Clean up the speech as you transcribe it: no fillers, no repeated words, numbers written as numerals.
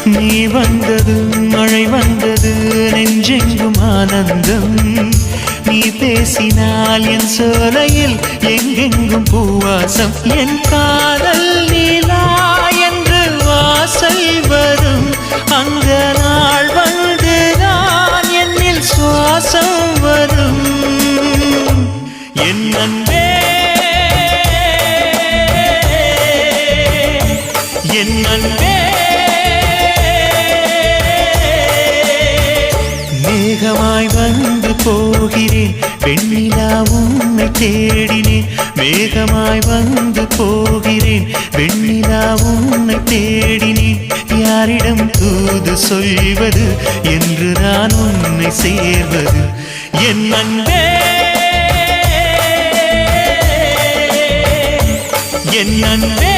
நீ வந்தது மழை வந்தது நெஞ்செங்கும் ஆனந்தம் நீ பேசினால் என் சோலையில் எங்கெங்கும் பூவாசம் என் காதல் நீலா என்று வாசல் வரும் அந்த நாள் வந்து நான் என்னில் சுவாசம் வரும் என் அன்பே என் அன்பே மேகமாய் வந்து போகிறேன் வெண்ணிலா உன்னை தேடினேன் மேகமாய் வந்து போகிறேன் வெண்ணிலா உன்னை தேடினேன் யாரிடம் தூது சொல்வது என்று நான் உன்னை சேர்வது என் அன்பே என் அன்பே